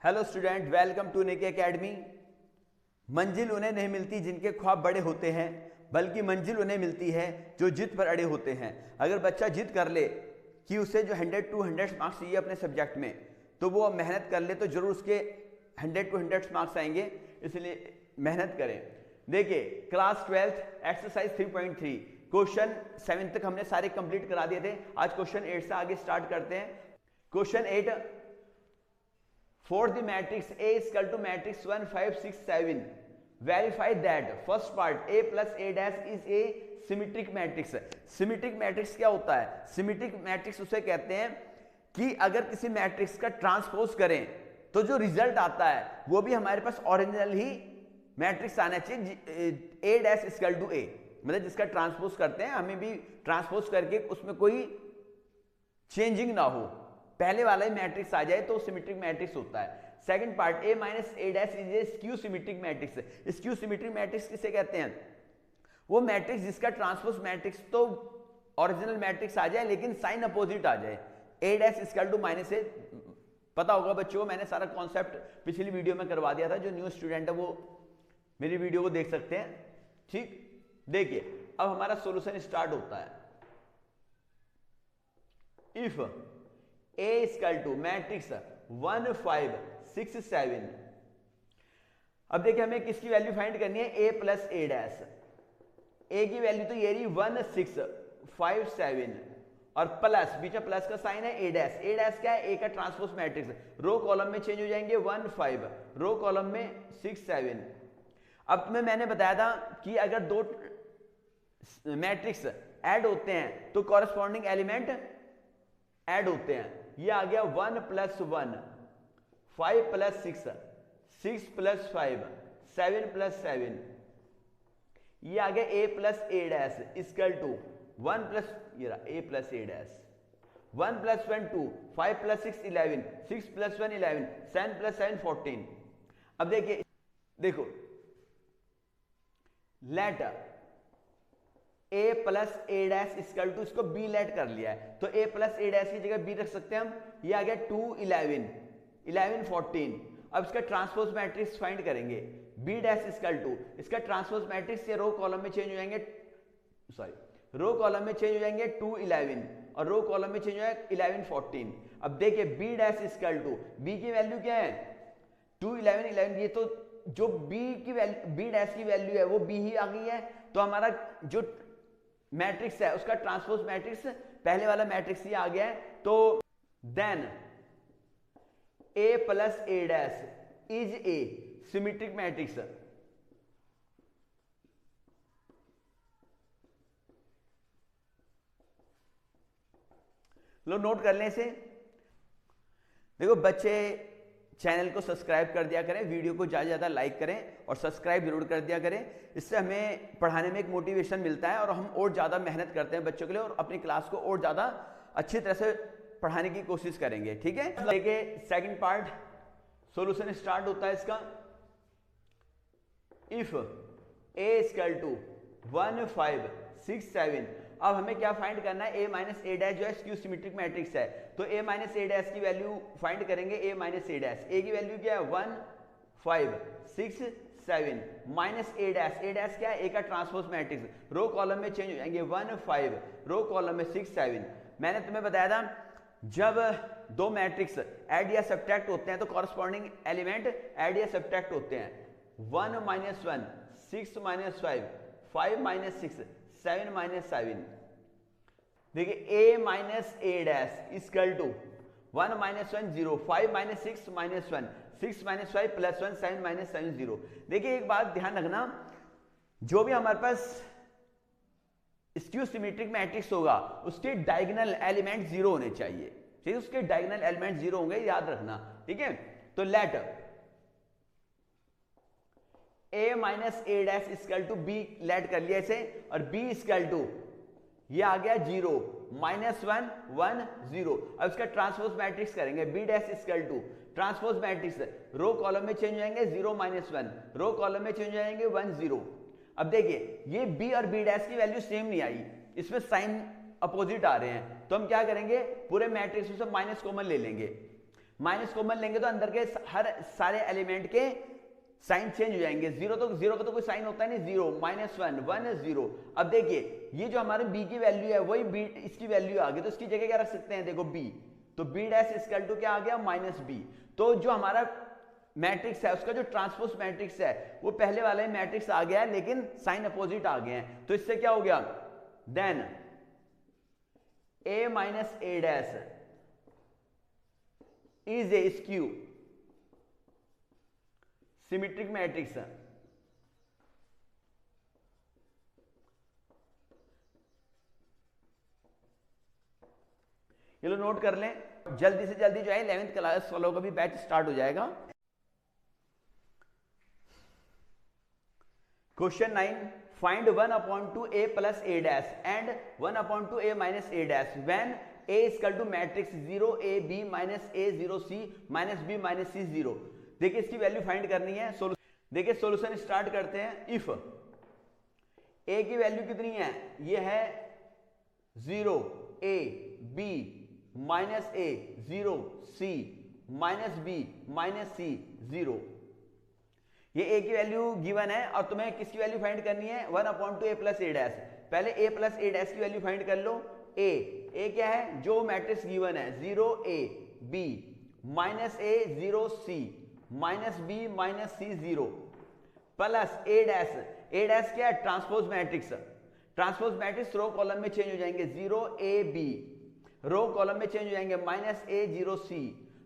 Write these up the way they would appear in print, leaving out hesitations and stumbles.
Hello student, welcome to नेकी academy. मंजिल उन्हें नहीं मिलती जिनके ख्वाब बड़े होते हैं, बल्कि मंजिल उन्हें मिलती है जो जिद पर अड़े होते हैं। अगर बच्चा जिद कर ले कि उसे जो 100 to 100 मार्क्स चाहिए अपने सब्जेक्ट में, तो वो मेहनत कर ले तो जरूर उसके 100 to 100 मार्क्स आएंगे। इसलिए मेहनत करें। देखिए, क्लास 12 एक्सरसाइज 3.3 क्वेश्चन 7 तक हमने सारे कंप्लीट करा दिए थे। आज क्वेश्चन 8 से आगे स्टार्ट करते हैं। Question 8, for the matrix A is equal to matrix 1 5 6 7 verify that first part A plus A dash is a symmetric matrix। Symmetric matrix क्या होता है? सिमेट्रिक मैट्रिक्स उसे कहते हैं कि अगर किसी मैट्रिक्स का ट्रांसपोज करें तो जो रिजल्ट आता है वो भी हमारे पास ओरिजिनल ही मैट्रिक्स आना चाहिए। A dash is equal to A, मतलब जिसका ट्रांसपोज करते हैं हमें भी ट्रांसपोज करके उसमें कोई चेंजिंग ना हो, पहले वाला ही मैट्रिक्स आ जाए तो सिमेट्रिक मैट्रिक्स होता है। Second part, A minus A dash is a skew symmetric matrix. Skew symmetric matrix किसे कहते हैं? वो मैट्रिक्स जिसका ट्रांसपोज मैट्रिक्स तो ओरिजिनल मैट्रिक्स आ जाए लेकिन साइन अपोजिट आ जाए। A dash equal to minus A, पता होगा बच्चों, मैंने सारा कॉन्सेप्ट पिछली वीडियो में करवा दिया था। जो न्यू स्टूडेंट है वो मेरी वीडियो को देख सकते हैं। ठीक, देखिए अब हमारा सॉल्यूशन स्टार्ट होता है। If A equal to matrix 1 5 6 7। अब देखिए हमें किसकी वैल्यू फाइंड करनी है? A plus A dash. A की वैल्यू तो ये रही 1 6 5 7 और प्लस, बीच में प्लस का साइन है A डैश। A डैश क्या है? A का ट्रांसपोज मैट्रिक्स। रो कॉलम में चेंज हो जाएंगे 1 5, रो कॉलम में 6 7। अब तुम्हें मैंने बताया था कि अगर दो मैट्रिक्स ऐड होते हैं तो कॉरेस्पॉन्डिंग एलिमेंट ऐड होते हैं। ये आ गया 1 प्लस 1 5 प्लस 6 6 प्लस 5 7 प्लस 7। ये आ गया A plus A dash equal to 1 plus A plus A dash 1 plus 1 2 5 plus 6 11 6 plus 1 11 7 plus 7 14। अब देखिए, देखो let A plus A dash equal to, इसको B लेट कर लिया है तो A प्लस A डैश की जगह B रख सकते हैं हम। ये आ गया 2 11 11 14। अब इसका ट्रांसपोज मैट्रिक्स फाइंड करेंगे। B डैश इक्वल टू, इसका ट्रांसपोज मैट्रिक्स ये रो कॉलम में चेंज हो जाएंगे, रो कॉलम में चेंज हो जाएंगे 2 11 और रो कॉलम में चेंज हो जाएगा 11 14। अब देखिए B dash equal to, B की वैल्यू क्या है? 2 11 11। ये तो जो B की वैल्यू, B डैश की वैल्यू है वो B ही आ गई है। तो हमारा जो मैट्रिक्स है उसका ट्रांसपोज मैट्रिक्स पहले वाला मैट्रिक्स ही आ गया है। तो then A plus A dash is a symmetric matrix. लो नोट कर लें इसे। देखो बच्चे, चैनल को सब्सक्राइब कर दिया करें, वीडियो को ज़्यादा से ज़्यादा लाइक करें और सब्सक्राइब जरूर कर दिया करें। इससे हमें पढ़ाने में एक मोटिवेशन मिलता है और हम और ज़्यादा मेहनत करते हैं बच्चों के लिए और अपनी क्लास को और ज़्यादा अच्छी तरह से पढ़ाने की कोशिश करेंगे। ठीक है, देखिए सेकंड पार्ट, सॉल्यूशन स्टार्ट होता है इसका। If A equal to 1 5 6 7। अब हमें क्या फाइंड करना है? A माइनस A डैश जो है स्क्यू सिमेट्रिक मैट्रिक्स है तो A माइनस A डैश की वैल्यू फाइंड करेंगे। A minus A dash, A की वैल्यू क्या है? 1 5 6 7 minus A dash. A dash क्या है? A का ट्रांसपोज मैट्रिक्स। रो कॉलम में चेंज हो जाएंगे 1 5, रो कॉलम में 6 7। मैंने तुम्हें बताया था जब दो मैट्रिक्स ऐड या सब्ट्रैक्ट होते हैं तो कॉरेस्पॉन्डिंग एलिमेंट ऐड या सब्ट्रैक्ट होते हैं। 1 माइनस 1 6 माइनस 5 5 माइनस 6 7 माइनस 7। देखिए A minus A dash equal to 1 minus 1 0 5 minus 6 minus 1 6 minus 5 plus 1 7 minus 7 0। देखिए एक बात ध्यान रखना, जो भी हमारे पास स्क्यू सिमेट्रिक मैट्रिक्स होगा उसके डायगोनल एलिमेंट 0 होने चाहिए। ठीक है, उसके डायगोनल एलिमेंट 0 होंगे, याद रखना। ठीक है, तो let A minus A dash equal to B let कर लिया इसे और B इक्वल टू, ये आ गया 0 माइनस 1 1 0। अब इसका ट्रांसपोज मैट्रिक्स करेंगे। B dash equal to transpose matrix, row column में चेंज हो जाएंगे 0 माइनस 1, रो कॉलम में चेंज हो जाएंगे 1 0। अब देखिए ये B और B डैश की वैल्यू सेम नहीं आई, इसमें साइन अपोजिट आ रहे हैं तो हम क्या करेंगे? पूरे मैट्रिक्स से माइनस कॉमन ले लेंगे। माइनस कॉमन लेंगे तो अंदर के हर सारे एलिमेंट के साइन चेंज हो जाएंगे। जीरो का तो कोई साइन होता है नहीं, जीरो, -1, 1 0। अब देखिए ये जो हमारे b की वैल्यू है वही b इसकी वैल्यू आ गई, तो इसकी जगह क्या रख सकते हैं, देखो b, तो b डैश इक्वल टू क्या आ गया, -b। तो जो हमारा मैट्रिक्स है उसका जो ट्रांसपोज मैट्रिक्स है वो पहले वाला ही मैट्रिक्स आ गया है, लेकिन साइन अपोजिट आ गए हैं। तो इससे क्या हो गया, then a minus a dash is a skew symmetric matrix. ये लो नोट कर लें, जल्दी से जल्दी जो है 11th क्लास वालों का भी बैच स्टार्ट हो जाएगा। Question 9, find 1/2 a plus a dash and 1/2 a minus a dash when a equal to matrix 0 a b minus a 0 c minus b minus c 0। देखिए इसकी वैल्यू फाइंड करनी है। देखिए सॉल्यूशन स्टार्ट करते हैं। If a की value कितनी है, ये है 0 a b minus a 0 c minus b minus c 0, ये a की वैल्यू गिवन है और तुम्हें किसकी वैल्यू फाइंड करनी है, 1/2 a प्लस a डैश। पहले a प्लस a डैश की वैल्यू फाइंड कर लो। a क्या है, जो मैट्रिक्स गिवन है 0 a b minus a 0 c minus b minus c 0 plus a dash क्या है, transpose matrix. Transpose matrix row column में चेंज हो जाएंगे, 0 a b रो कॉलम में चेंज हो जाएंगे minus a 0 c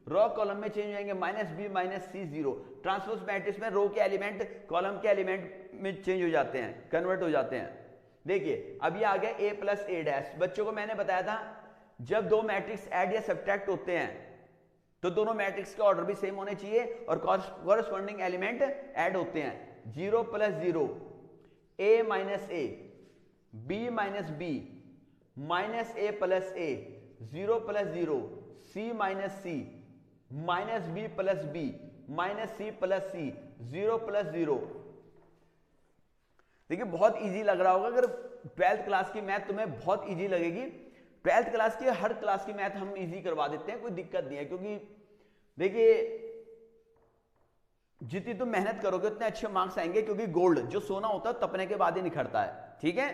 row column में चेंज हो जाएंगे minus b minus c 0। Transpose matrix में रो के एलिमेंट कॉलम के एलिमेंट में चेंज हो जाते हैं, कन्वर्ट हो जाते हैं। देखिए अब ये आ गया a प्लस a डैश। बच्चों को मैंने बताया था जब दो मैट्रिक्स ऐड या सब्ट्रैक्ट होते हैं तो दोनों मैट्रिक्स के ऑर्डर भी सेम होने चाहिए और कॉरस्पॉन्डिंग एलिमेंट ऐड होते हैं। 0 plus 0 a minus a b minus b minus a plus a 0 plus 0 c minus c minus b plus b minus c plus c 0 plus 0। देखिए बहुत इजी लग रहा होगा, अगर 12th क्लास की मैथ तुम्हें बहुत इजी लगेगी। 12th क्लास की हर क्लास की मैथ हम इजी करवा देते हैं, कोई दिक्कत नहीं है, क्योंकि देखिए जितनी तुम मेहनत करोगे उतने अच्छे मार्क्स आएंगे, क्योंकि गोल्ड जो सोना होता है तपने के बाद ही निखरता है, ठीक है।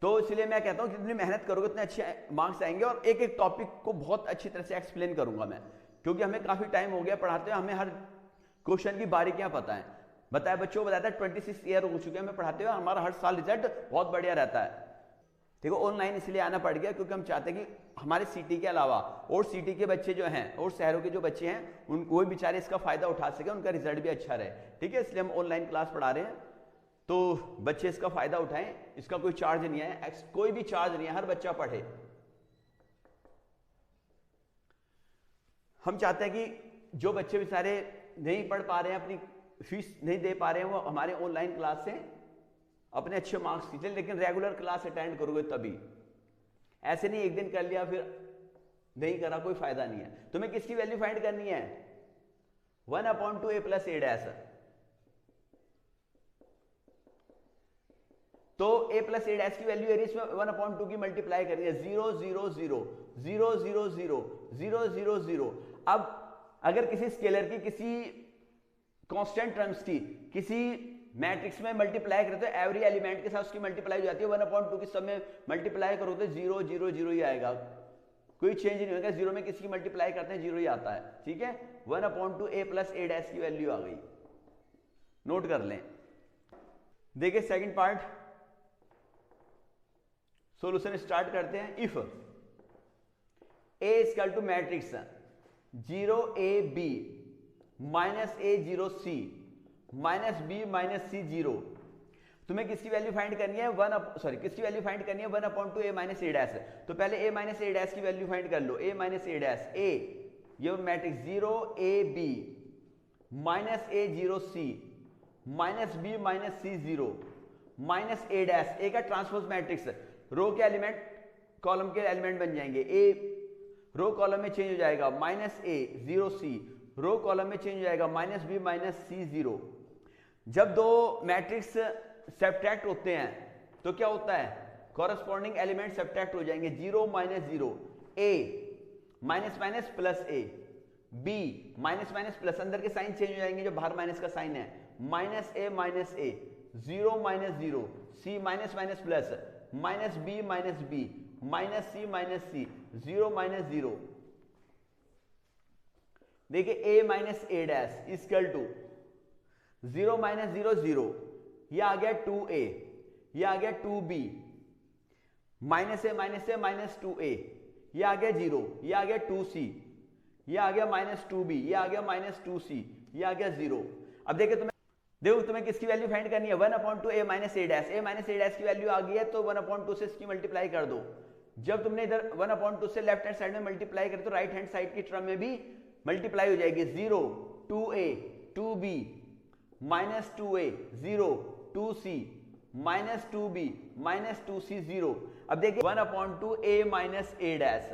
तो इसलिए मैं कहता हूं जितनी मेहनत करोगे उतने अच्छे मार्क्स आएंगे। और एक एक टॉपिक को बहुत अच्छी तरह से एक्सप्लेन करूंगा मैं, क्योंकि हमें काफी टाइम हो गया पढ़ाते हुए, हमें हर क्वेश्चन की बारीकियां पता है। बताया बच्चों को बताया था 26 ईयर हो चुके हैं हमें पढ़ाते हुए, हमारा हर साल रिजल्ट बहुत बढ़िया रहता है। देखो ऑनलाइन इसलिए आना पड़ गया क्योंकि हम चाहते हैं कि हमारे सिटी के अलावा और सिटी के बच्चे जो हैं और शहरों के जो बच्चे हैं उनको भी बेचारे इसका फायदा उठा सके, उनका रिजल्ट भी अच्छा रहे, ठीक है। इसलिए हम ऑनलाइन क्लास पढ़ा रहे हैं, तो बच्चे इसका फायदा उठाएं। इसका कोई चार्ज नहीं है, कोई भी चार्ज नहीं है, हर बच्चा पढ़े। हम चाहते हैं कि जो बच्चे बेचारे नहीं पढ़ पा रहे हैं, अपनी फीस नहीं दे पा रहे हैं, वो हमारे ऑनलाइन क्लास से अपने अच्छे मार्क्स कीजिए, लेकिन रेगुलर क्लास अटेंड करोगे तभी। ऐसे नहीं एक दिन कर लिया फिर नहीं करा, कोई फायदा नहीं है। तुम्हें किसकी वैल्यू फाइंड करनी है, 1/2 a प्लस a डैश। तो a प्लस a डैश की वैल्यू है, इसमें 1/2 की मल्टीप्लाई करनी है, 0 0 0 0 0 0 0 0 0। अब अगर किसी स्केलर की किसी कांस्टेंट टर्म्स की किसी मैट्रिक्स में मल्टीप्लाई करते हो, एवरी एलिमेंट के साथ उसकी मल्टीप्लाई हो जाती है, 1/2 की सब में मल्टीप्लाई करो तो 0 0 0 ही आएगा, कोई चेंज नहीं होगा। 0 में किसी की मल्टीप्लाई करते हैं 0 ही आता है, ठीक है। 1/2 a प्लस a डैश की वैल्यू आ गई, नोट कर लें। देखिए सेकंड पार्ट, सॉल्यूशन स्टार्ट करते हैं। If a equal to matrix 0 a b minus a 0 c minus b minus c 0, तुम्हें किसकी वैल्यू फाइंड करनी है, किसकी वैल्यू फाइंड करनी है, 1/2 a माइनस a डैश। तो पहले a माइनस a डैश की वैल्यू फाइंड कर लो, a minus a dash. a ये matrix 0 a b minus a 0 c minus b minus c 0 minus a dash. a का transpose matrix, row के element column के element बन जाएंगे, a row column में चेंज हो जाएगा minus a 0 c row column में चेंज हो जाएगा माइनस b माइनस c 0। जब दो मैट्रिक्स सब्ट्रैक्ट होते हैं तो क्या होता है, कॉरस्पॉन्डिंग एलिमेंट सब्ट्रैक्ट हो जाएंगे, 0 minus 0 a minus minus plus a B minus minus plus, अंदर के साइन चेंज हो जाएंगे जो बाहर माइनस का साइन है, minus A, zero minus zero, C minus minus plus, minus B, minus C, zero minus zero. देखिए A minus A dash equal to zero minus zero zero, ये आ गया 2a, ये आ गया 2b, माइनस ए minus 2a, ये आ गया जीरो, ये आ गया 2c, ये आ गया माइनस 2b, ये आ गया माइनस 2c, ये आ गया जीरो। अब देखो तुम्हें किसकी वैल्यू फाइंड करनी है, 1/2 a माइनस ए डैश की वैल्यू आ गई है तो 1/2 से इसकी मल्टीप्लाई कर दो। जब तुमने इधर 1/2 से लेफ्ट हैंड साइड में मल्टीप्लाई कर तो राइट हैंड साइड की टर्म में भी मल्टीप्लाई हो जाएगी, 0 2a 2b minus 2a 0 2c minus 2b minus 2c 0। अब देखिए 1/2 a minus A dash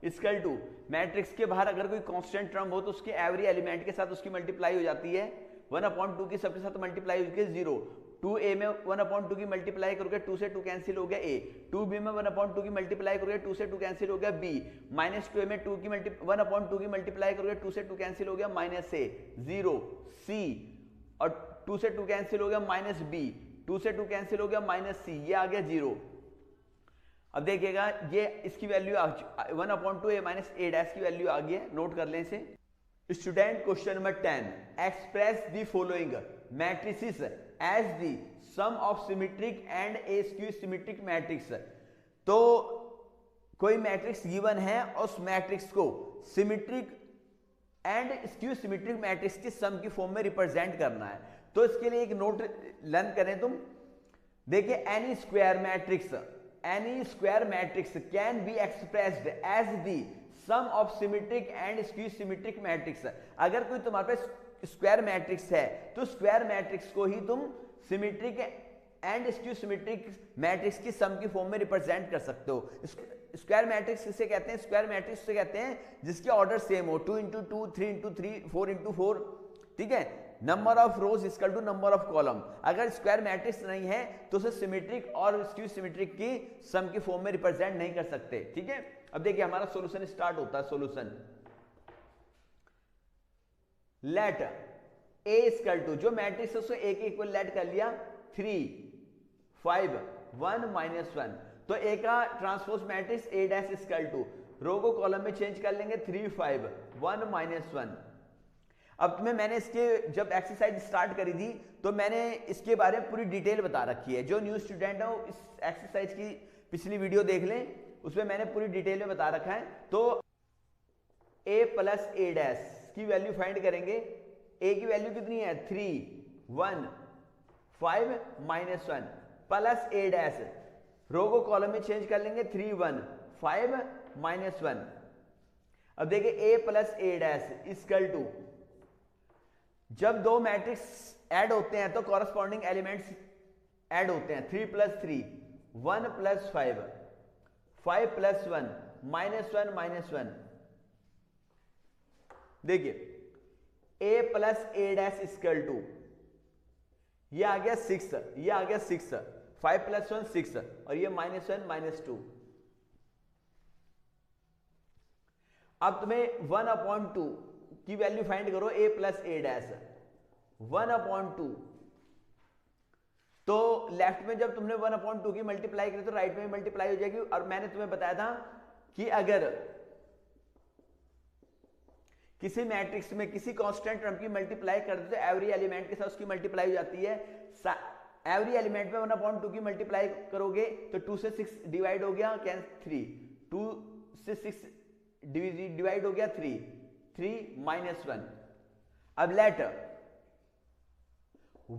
equal to matrix के बाहर अगर कोई कांस्टेंट टर्म हो तो उसके एवरी एलिमेंट के साथ उसकी मल्टीप्लाई हो जाती है, 1/2 की सबके साथ मल्टीप्लाई होगी 0, 2a में 1/2 की मल्टीप्लाई करोगे 2 से 2 कैंसिल हो गया a, 2b में 1/2 की मल्टीप्लाई करोगे 2 से 2 कैंसिल हो गया b, माइनस 2a में 1/2 की मल्टीप्लाई करोगे 2 से 2 कैंसिल हो गया माइनस a, 0 c और 2 से 2 कैंसिल हो गया माइनस b, 2 से 2 कैंसिल हो गया माइनस c, ये आ गया 0। अब देखिएगा ये इसकी value 1/2 a minus A dash की वैल्यू आ गई है, नोट कर लें इसे। Student question number 10, express the following matrices as the sum of symmetric and a skew symmetric matrix. तो कोई मैट्रिक्स गिवन है और उस मैट्रिक्स को symmetric and skew symmetric matrix की सम की फॉर्म में रिप्रेजेंट करना है। तो इसके लिए एक नोट लर्न करें तुम, देखिए any square matrix can be expressed as the sum of symmetric and skew symmetric matrix. अगर कोई तुम्हारे पास स्क्वायर मैट्रिक्स है तो स्क्वायर मैट्रिक्स को ही तुम symmetric and skew symmetric matrix की सम की फॉर्म में रिप्रेजेंट कर सकते हो। स्क्वायर मैट्रिक्स किसे कहते हैं, स्क्वायर मैट्रिक्स से कहते हैं जिसके ऑर्डर सेम हो, 2 into 2 3 into 3 4 into 4, ठीक है। Number of rows equal to number of column. अगर स्क्वायर मैट्रिक्स नहीं है तो उसे सिमेट्रिक और स्क्यू सिमेट्रिक की सम की फॉर्म में रिप्रेजेंट नहीं कर सकते, ठीक है। अब देखिए हमारा सॉल्यूशन स्टार्ट होता है। Solution let A equal to, जो मैट्रिक्स है उसको ए के इक्वल लेट कर लिया, 3 5 1 -1। तो ए का transpose matrix A dash equal to, row को कॉलम में चेंज कर लेंगे, 3 5 1 -1। अब तुम्हें मैंने इसके जब एक्सरसाइज स्टार्ट करी थी तो मैंने इसके बारे में पूरी डिटेल बता रखी है। जो न्यू स्टूडेंट है वो इस एक्सरसाइज की पिछली वीडियो देख लें, उसमें मैंने पूरी डिटेल में बता रखा है। तो a प्लस ए डैश की वैल्यू फाइंड करेंगे। a की वैल्यू कितनी है, 3 1 5 -1 प्लस ए डैश, रो को कॉलम में चेंज कर लेंगे, 3 1 5 -1। अब देखिए a plus A dash equal to, जब दो मैट्रिक्स ऐड होते हैं तो कॉरस्पॉन्डिंग एलिमेंट्स ऐड होते हैं, 3 + 3 1 + 5 5 + 1 -1 -1। देखिए a plus A dash equal to, ये आ गया 6, ये आ गया 6, 5 + 1 6 और ये -1 -2। अब तुम्हें 1/2 की वैल्यू फाइंड करो, a प्लस ए डैश 1/2। तो लेफ्ट में जब तुमने 1/2 की मल्टीप्लाई करी तो राइट में मल्टीप्लाई हो जाएगी। और मैंने तुम्हें बताया था कि अगर किसी मैट्रिक्स में किसी कांस्टेंट टर्म की मल्टीप्लाई कर दो तो एवरी एलिमेंट के साथ उसकी मल्टीप्लाई हो जाती है। एवरी एलिमेंट में 1/2 की मल्टीप्लाई करोगे तो 2 से 6 डिवाइड हो गया, 3 2 से 6 डिवाइड हो गया, 3 -1। अब let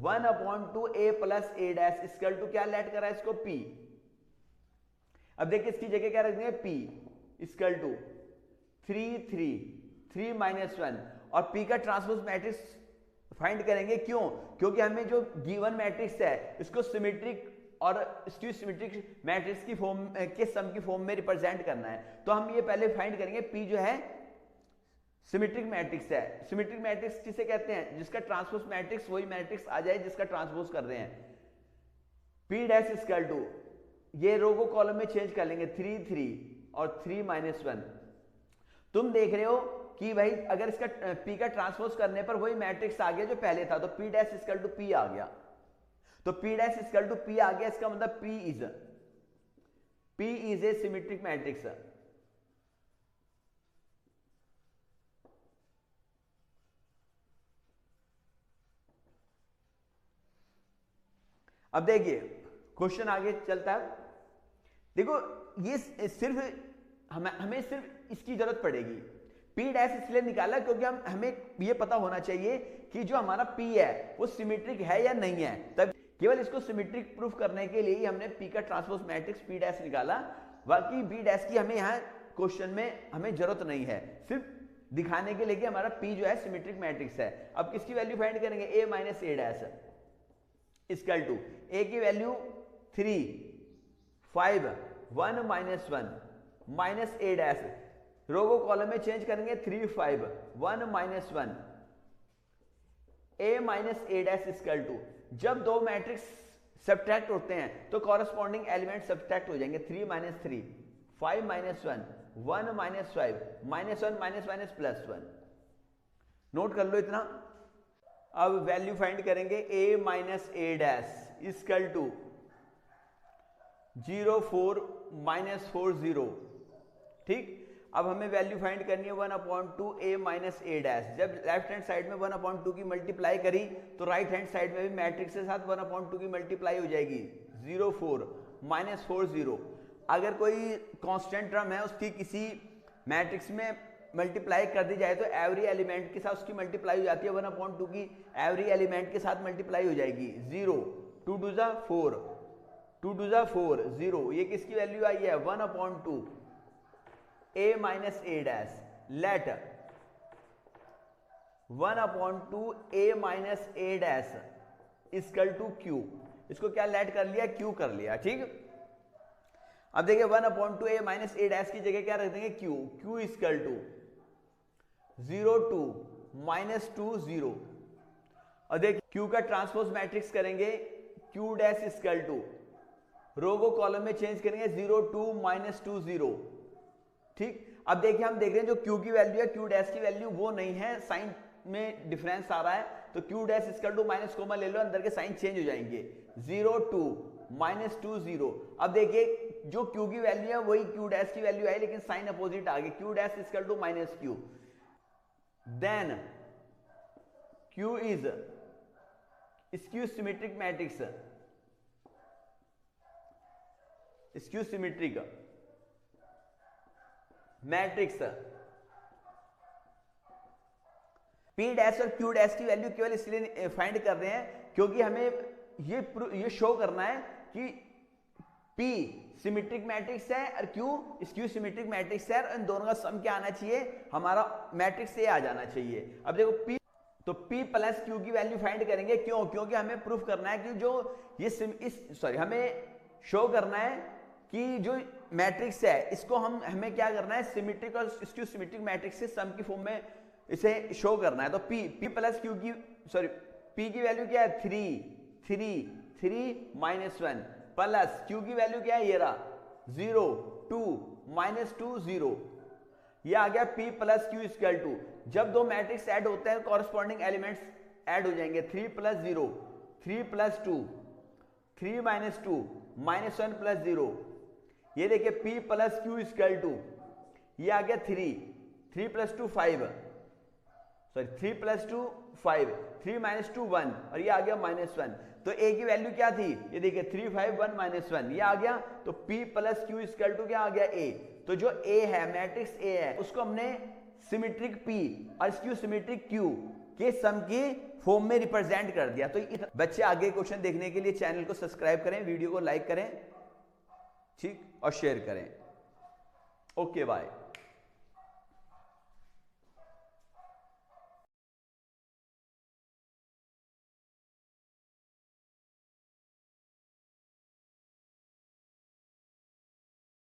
1/2 a plus A dash equal to, क्या लेट करा इसको, p। अब देखिए इसकी जगह क्या रख देंगे, p इक्वल टू 3 3 3 -1 और p का ट्रांसपोज मैट्रिक्स फाइंड करेंगे। क्यों, क्योंकि हमें जो गिवन मैट्रिक्स है इसको सिमेट्रिक और स्क्यू सिमेट्रिक मैट्रिक्स की फॉर्म के सम की फॉर्म में रिप्रेजेंट करना है। तो हम ये पहले फाइंड करेंगे, p जो है सिमेट्रिक मैट्रिक्स है। सिमेट्रिक मैट्रिक्स किसे कहते हैं, जिसका ट्रांसपोज मैट्रिक्स वही मैट्रिक्स आ जाए जिसका ट्रांसपोज कर रहे हैं। p डैश इक्वल टू, ये रो को कॉलम में चेंज कर लेंगे, 3 3 और 3 -1। तुम देख रहे हो कि भाई अगर इसका P का ट्रांसपोज करने पर वही मैट्रिक्स आ गया जो पहले था, तो P dash equal to P आ गया, तो P dash equal to P आ गया, इसका मतलब P is a symmetric matrix. अब देखिए क्वेश्चन आगे चलता है। देखो ये सिर्फ हमें सिर्फ इसकी जरूरत पड़ेगी, P डैश इसलिए निकाला क्योंकि हमें ये पता होना चाहिए कि जो हमारा P है वो सिमेट्रिक है या नहीं है। तब केवल इसको सिमेट्रिक प्रूफ करने के लिए ही हमने P का ट्रांसपोज मैट्रिक्स P डैश निकाला, बाकी B डैश की हमें यहाँ क्वेश्चन में हमें जरूरत नहीं है, सिर्फ दिखाने के लिए कि हमारा P जो है सिमेट्रिक मैट्रिक्स है। अब किसकी वैल्यू फाइंड करेंगे, A minus A dash equal to A की value 3 5 1 minus 1 minus A dash, row को कॉलम में चेंज करेंगे 3 5 1 minus 1 A minus A dash equal to, जब दो मैट्रिक्स सब्ट्रैक्ट होते हैं तो कॉरेस्पॉन्डिंग एलिमेंट सब्ट्रैक्ट हो जाएंगे, 3 minus 3 5 minus 1 1 minus 5 minus 1 minus minus plus 1। Note कर लो इतना। अब वैल्यू फाइंड करेंगे A minus A dash equal to 0 4 minus 4 0। ठीक, अब हमें वैल्यू फाइंड करनी है 1/2 A माइनस A डैश। जब लेफ्ट हैंड साइड में 1/2 की मल्टीप्लाई करी तो राइट हैंड साइड में भी मैट्रिक्स के साथ 1/2 की मल्टीप्लाई हो जाएगी, 0 4 माइनस 4 0। अगर कोई कांस्टेंट टर्म है उसकी किसी मैट्रिक्स में मल्टीप्लाई कर दी जाए तो एवरी एलिमेंट के साथ उसकी मल्टीप्लाई हो जाती है, 1/2 की एवरी एलिमेंट के साथ मल्टीप्लाई हो जाएगी, 0 2 2 जा 4 2 2 जा 4 0। ये किसकी वैल्यू आई है, 1/2 A minus A dash, let 1/2 A minus A dash equal to Q। इसको क्या लेट कर लिया, Q कर लिया। ठीक, अब देखिए 1/2 A माइनस A डैश की जगह क्या रख देंगे, Q इक्वल टू 0 2 माइनस 2 0। और देखिए Q का ट्रांसपोज मैट्रिक्स करेंगे, Q dash equal to, row को कॉलम में चेंज करेंगे 0 2 माइनस 2 0। ठीक, अब देखिए हम देख रहे हैं जो Q की वैल्यू है Q डैश की वैल्यू वो नहीं है, साइन में डिफरेंस आ रहा है, तो Q dash equal to minus common ले लो, अंदर के साइन चेंज हो जाएंगे, 0 2 माइनस 2 0। अब देखिए जो Q की वैल्यू है वही Q डैश की वैल्यू है, लेकिन साइन अपोजिट आ गई, Q dash equal to minus Q, then Q is skew symmetric matrix, skew symmetric matrix. P dash और Q डैश की वैल्यू केवल इसलिए फाइंड कर रहे हैं क्योंकि हमें ये शो करना है कि P सिमेट्रिक मैट्रिक्स है और Q स्क्यू सिमेट्रिक मैट्रिक्स है, और इन दोनों का सम क्या आना चाहिए, हमारा मैट्रिक्स A आ जाना चाहिए। अब देखो P, तो P प्लस Q की वैल्यू फाइंड करेंगे, क्यों, क्योंकि हमें प्रूफ करना है कि जो ये हमें शो करना है कि जो मैट्रिक्स है इसको हमें क्या करना है, सिमेट्रिक और स्क्यू सिमेट्रिक मैट्रिक्स से सम की फॉर्म में इसे शो करना है। तो P प्लस Q की P की वैल्यू क्या है, 3 माइनस 1 प्लस Q की वैल्यू क्या है, ये रहा 0 2 माइनस 2 0। ये आ गया P plus Q equal to, जब दो मैट्रिक्स ऐड होते हैं कॉरेस्पॉन्डिंग एलिमेंट्स ऐड हो जाएंगे, 3 plus 0 3 plus 2 3 minus 2 minus 1 plus 0। ये देखिए P plus Q equal to, ये आ गया 3 प्लस 2 5 3 प्लस 2 5 3 माइनस 2 1, और ये आ गया माइनस 1। तो A की वैल्यू क्या थी, ये देखिए 3 5 1 माइनस 1, ये आ गया, तो P plus Q equal to क्या आ गया, A। तो जो A है मैट्रिक्स A है उसको हमने सिमेट्रिक P और स्क्यू सिमेट्रिक Q के सम की फॉर्म में रिप्रेजेंट कर दिया। तो बच्चे आगे क्वेश्चन देखने के लिए चैनल को सब्सक्राइब करें, वीडियो को लाइक करें, ठीक, और शेयर करें। Okay bye.